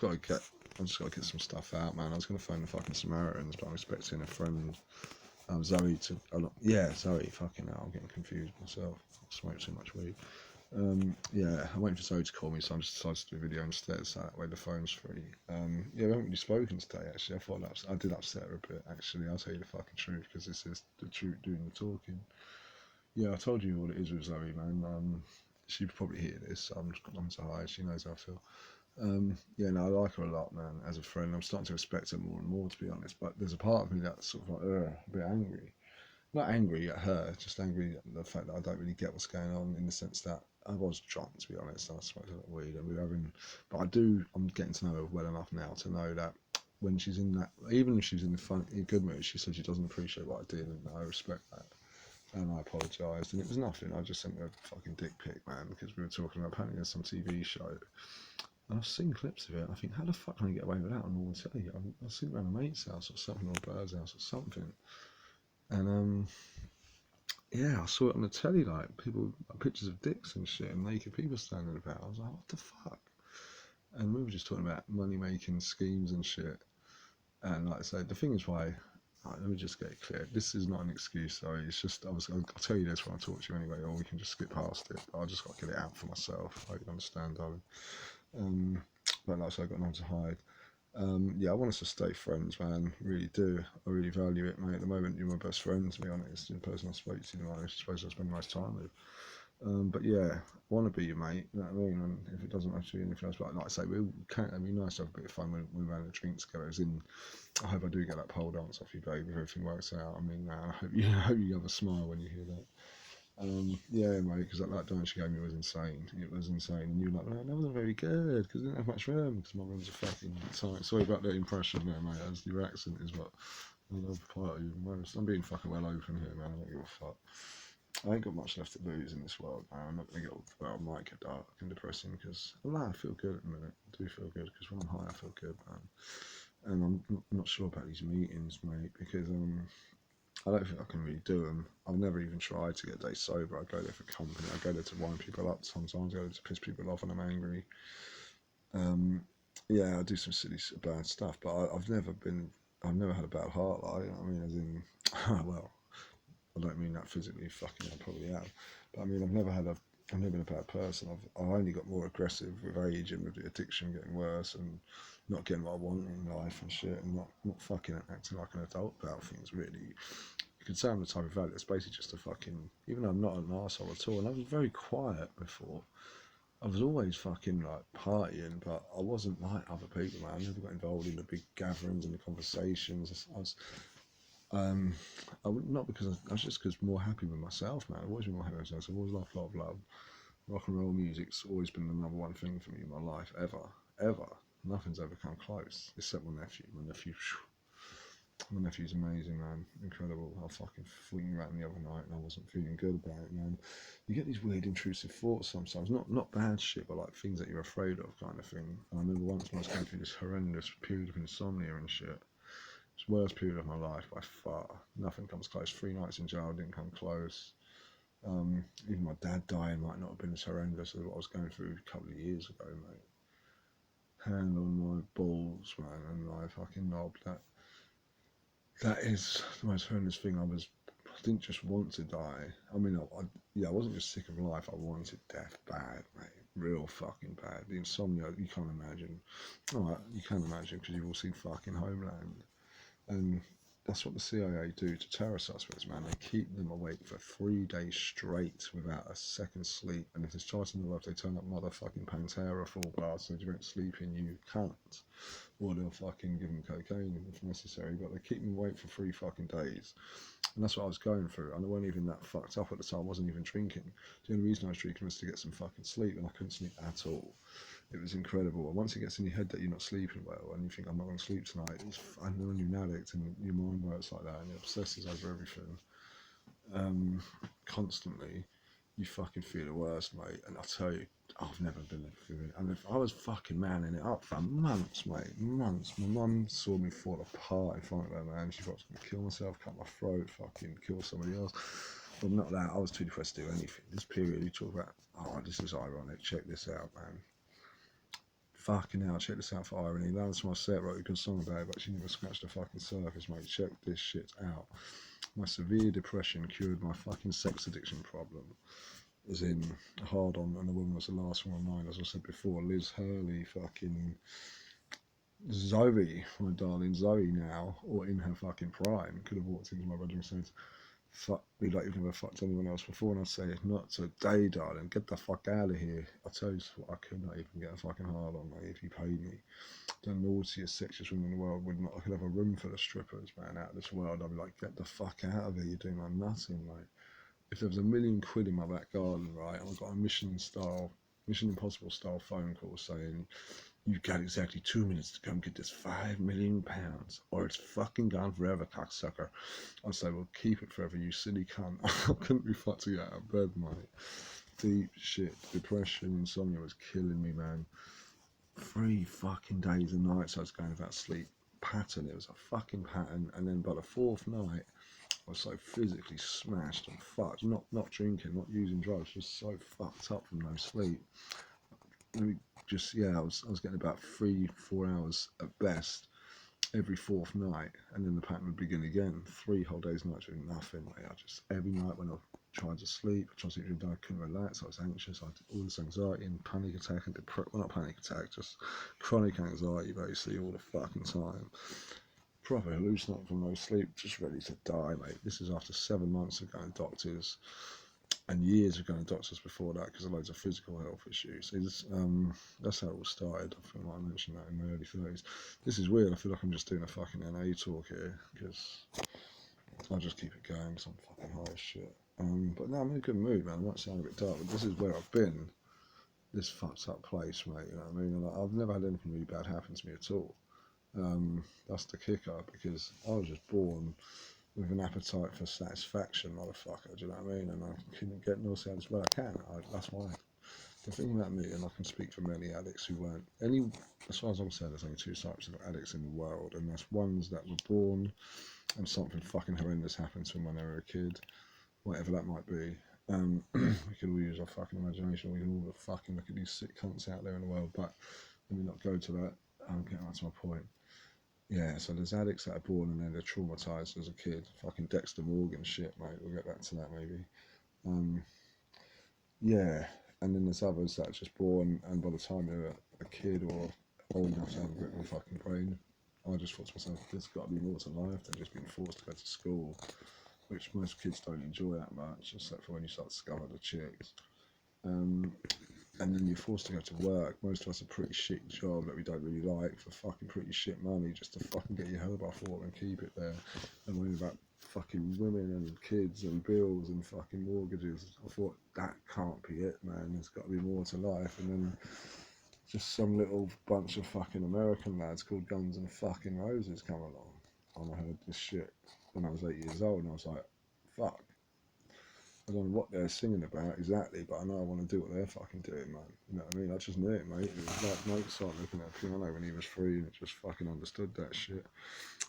I've just got to get some stuff out, man. I was going to phone the fucking Samaritans, but I'm expecting a friend, Zoe, to. Zoe. Fucking hell, I'm getting confused myself. I smoke too much weed. Yeah, I'm waiting for Zoe to call me, so I'm just decided to do a video instead, so that way the phone's free. Yeah, we haven't really spoken today, actually. I did upset her a bit, actually. I'll tell you the fucking truth, because this is the truth doing the talking. Yeah, I told you what it is with Zoe, man. She'd probably hear this, so I'm just going to hide. She knows how I feel. Yeah, no, I like her a lot, man, as a friend. I'm starting to respect her more and more, to be honest. But there's a part of me that's sort of like, a bit angry. Not angry at her, just angry at the fact that I don't really get what's going on, in the sense that I was drunk, to be honest. I smoked a lot of weed, and we were having. But I'm getting to know her well enough now to know that when she's in that, even if she's in a good mood, she said she doesn't appreciate what I did, and I respect that. And I apologised, and it was nothing. I just sent her a fucking dick pic, man, because we were talking about apparently there's some TV show. And I've seen clips of it, and I think, how the fuck can I get away with that on normal telly? I've seen it around a mate's house or something, or a bird's house or something. And yeah, I saw it on the telly, like pictures of dicks and shit, and naked people standing about. I was like, what the fuck? And we were just talking about money making schemes and shit. And like I say, the thing is why. Right, let me just get it clear. This is not an excuse, sorry. It's just, I'll tell you this when I talk to you anyway, or we can just skip past it. I just got to get it out for myself. I hope you understand, darling. But like I said, I've got nothing to hide. Yeah, I want us to stay friends, man. Really do. I really value it, mate. At the moment, you're my best friend, to be honest. You're the person I spoke to the most. I suppose I spend the most time with. But yeah, I want to be your mate. You know what I mean? And if it doesn't have to be anything else, but like I say, we can't. It'd be nice to have a bit of fun when we're having a drink together. As in, I hope I do get that pole dance off you, babe. If everything works out. I mean, I hope you have a smile when you hear that. Yeah, mate, because that dance she gave me was insane. It was insane. And you were like, well, that wasn't very good because I didn't have much room. Because my room's a fucking tight. Sorry about that impression there, mate. As your accent is what I love part of you most. I'm being fucking well open here, man. I don't give a fuck. I ain't got much left to lose in this world, man. I'm not going to get, well, I might get dark and depressing because, well, I feel good at the minute. I do feel good because when I'm high, I feel good, man. And I'm not sure about these meetings, mate, because, I don't think I can really do them. I've never even tried to get a day sober. I go there for company. I go there to wind people up sometimes. I go there to piss people off when I'm angry. Yeah, I do some silly, bad stuff, but I've never had a bad heart, like, you know what I mean, as in, well, I don't mean that physically, fucking, I probably have. But I mean, I've never been a bad person. I've only got more aggressive with age and with the addiction getting worse and not getting what I want in life and shit, and not fucking acting like an adult about things, really. You could say I'm the type of fella that's basically just a fucking, even though I'm not an arsehole at all, and I was very quiet before. I was always fucking like partying, but I wasn't like other people, man. I never got involved in the big gatherings and the conversations. Not because I was just because more happy with myself, man. I've always been more happy with myself. I've always loved, love, love. Rock and roll music's always been the number one thing for me in my life, ever. Nothing's ever come close, except my nephew. My nephew's amazing, man. Incredible. I fucking fleeing around the other night and I wasn't feeling good about it, man. You get these weird intrusive thoughts sometimes. Not bad shit, but like things that you're afraid of, kind of thing. And I remember once when I was going through this horrendous period of insomnia and shit. It's the worst period of my life by far. Nothing comes close. 3 nights in jail didn't come close. Even my dad dying might not have been as horrendous as what I was going through a couple of years ago, mate. Hand on my balls, man, and my fucking knob. That is the most horrendous thing. I didn't just want to die. I mean, I wasn't just sick of life. I wanted death bad, mate. Real fucking bad. The insomnia, you can't imagine. Alright, you can imagine because you've all seen fucking Homeland. And that's what the CIA do to terror suspects, man. They keep them awake for 3 days straight without a second sleep. And if there's chance in the life, they turn up motherfucking Pantera full blast, so if you don't sleep in, you can't. Or they'll fucking give them cocaine if necessary. But they keep them awake for 3 fucking days. And that's what I was going through. And I wasn't even that fucked up at the time. I wasn't even drinking. The only reason I was drinking was to get some fucking sleep, and I couldn't sleep at all. It was incredible. And once it gets in your head that you're not sleeping well and you think, I'm not going to sleep tonight, and then when you're an addict and your mind works like that and it obsesses over everything constantly, you fucking feel the worst, mate. And I'll tell you, I've never been through it. And if I was fucking manning it up for months, mate, months. My mum saw me fall apart in front of her, man. She thought I was going to kill myself, cut my throat, fucking kill somebody else. But not that. I was too depressed to do anything. This period, you talk about, oh, this is ironic. Check this out, man. Fucking hell, check this out for irony. That's my set, wrote a good song about it, but she never scratched the fucking surface, mate. Check this shit out. My severe depression cured my fucking sex addiction problem. As in, hard on, and the woman was the last one on mine, as I said before. Liz Hurley, fucking Zoe, my darling Zoe now, or in her fucking prime, could have walked into my bedroom and said, fuck me like you've never fucked anyone else before, and I'd say, not today, darling, get the fuck out of here. I tell you what, I could not even get a fucking hard on, mate, if you paid me. The naughtiest, sexiest woman in the world would not. I could have a room full of strippers, man, out of this world. I'd be like, get the fuck out of here, you're doing my nothing, mate. If there was £1 million in my back garden, right, and I got a Mission Impossible style phone call saying, you've got exactly 2 minutes to come get this £5 million, or it's fucking gone forever, cocksucker. I'd say, well, keep it forever, you silly cunt. I couldn't be fucked to get out of bed, mate. Deep shit, depression, insomnia was killing me, man. 3 fucking days and nights I was going without sleep. Pattern, it was a fucking pattern, and then by the 4th night, I was so physically smashed and fucked. Not drinking, not using drugs, just so fucked up from no sleep. I was getting about 3-4 hours at best every 4th night, and then the pattern would begin again. 3 whole days, nights with nothing. Like, I just every night when I tried to sleep, I couldn't relax. I was anxious. I had all this anxiety and panic attack and not panic attack, just chronic anxiety basically all the fucking time. Proper hallucinating from no sleep, just ready to die, mate. This is after 7 months of going to doctors and years of going to doctors before that because of loads of physical health issues. That's how it all started. I feel like I mentioned that in my early 30s. This is weird. I feel like I'm just doing a fucking NA talk here because I'll just keep it going because I'm fucking high as shit. But no, I'm in a good mood, man. I might sound a bit dark, but this is where I've been. This fucked up place, mate. You know what I mean? And I've never had anything really bad happen to me at all. That's the kicker, because I was just born with an appetite for satisfaction, motherfucker. Do you know what I mean? And I couldn't get no satisfaction. Well, I can. That's why. The thing about me, and I can speak for many addicts who weren't any. As far as I'm concerned, there's only 2 types of addicts in the world, and that's ones that were born and something fucking horrendous happened to them when they were a kid, whatever that might be. We can all use our fucking imagination. We can all fucking look at these sick cunts out there in the world, but let me not go to that. I'm getting back to my point. Yeah, so there's addicts that are born and then they're traumatised as a kid. Fucking Dexter Morgan shit, mate. We'll get back to that maybe. Yeah, and then there's others that are just born and by the time they're a kid or old enough to have a grip on the fucking brain, I just thought to myself, there's got to be more to life than just being forced to go to school, which most kids don't enjoy that much, except for when you start to discover the chicks. And then you're forced to go to work. Most of us a pretty shit job that we don't really like for fucking pretty shit money just to fucking get your head above water and keep it there. And worrying about fucking women and kids and bills and fucking mortgages. I thought that can't be it, man. There's got to be more to life. And then just some little bunch of fucking American lads called Guns and fucking Roses come along. And I heard this shit when I was 8 years old, and I was like, fuck. I don't know what they're singing about exactly, but I know I want to do what they're fucking doing, man. You know what I mean? I just knew it, mate. It was like Mozart looking at a piano when he was 3 and just fucking understood that shit.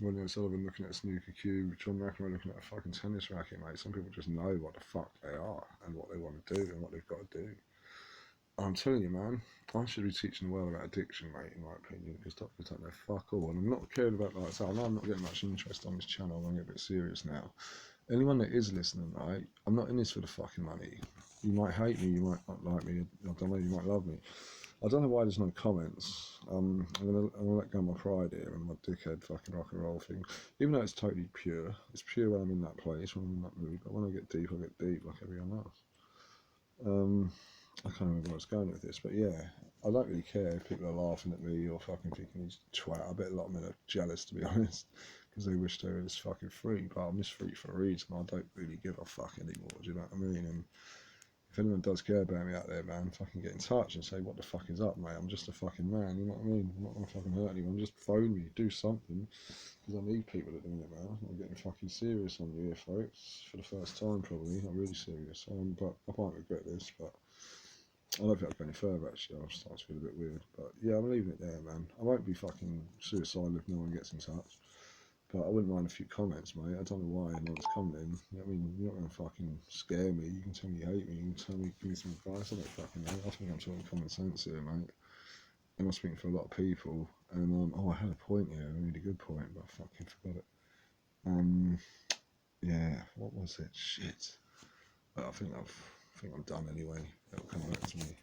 Ronnie O'Sullivan looking at a snooker cube, John McEnroe looking at a fucking tennis racket, mate. Some people just know what the fuck they are and what they want to do and what they've got to do. I'm telling you, man, I should be teaching the world about addiction, mate, in my opinion, because doctors don't know fuck all. And I'm not caring about, like I say, I know I'm not getting much interest on this channel. I'm going to get a bit serious now. Anyone that is listening, right, I'm not in this for the fucking money. You might hate me, you might not like me, I don't know, you might love me. I don't know why there's no comments. I'm gonna let go of my pride here and my dickhead fucking rock and roll thing. Even though it's totally pure. It's pure when I'm in that place, when I'm in that mood. But when I get deep, I get deep like everyone else. I can't remember where I was going with this, but yeah, I don't really care if people are laughing at me or fucking thinking he's twat. I bet a lot of men are jealous, to be honest, because they wish they were this fucking free. But I'm just free for a reason. I don't really give a fuck anymore. Do you know what I mean? And if anyone does care about me out there, man, fucking get in touch and say, what the fuck is up, mate? I'm just a fucking man, you know what I mean? I'm not gonna fucking hurt anyone. Just phone me, do something, because I need people at the minute, man. I'm getting fucking serious on you here, folks, for the first time, probably. I'm really serious. But I might regret this, but I don't think I'll go any further, actually. I'll start to feel a bit weird. But yeah, I'm leaving it there, man. I won't be fucking suicidal if no one gets in touch. But I wouldn't mind a few comments, mate. I don't know why no one's commenting. You know what I mean? You're not going to fucking scare me. You can tell me you hate me. You can tell me, give me some advice. I don't fucking know. I think I'm talking common sense here, mate. and I'm speaking for a lot of people. And oh, I had a point here, a really good point, but I fucking forgot it. Yeah, what was it? Shit. But I think I'm done anyway. It'll come back to me.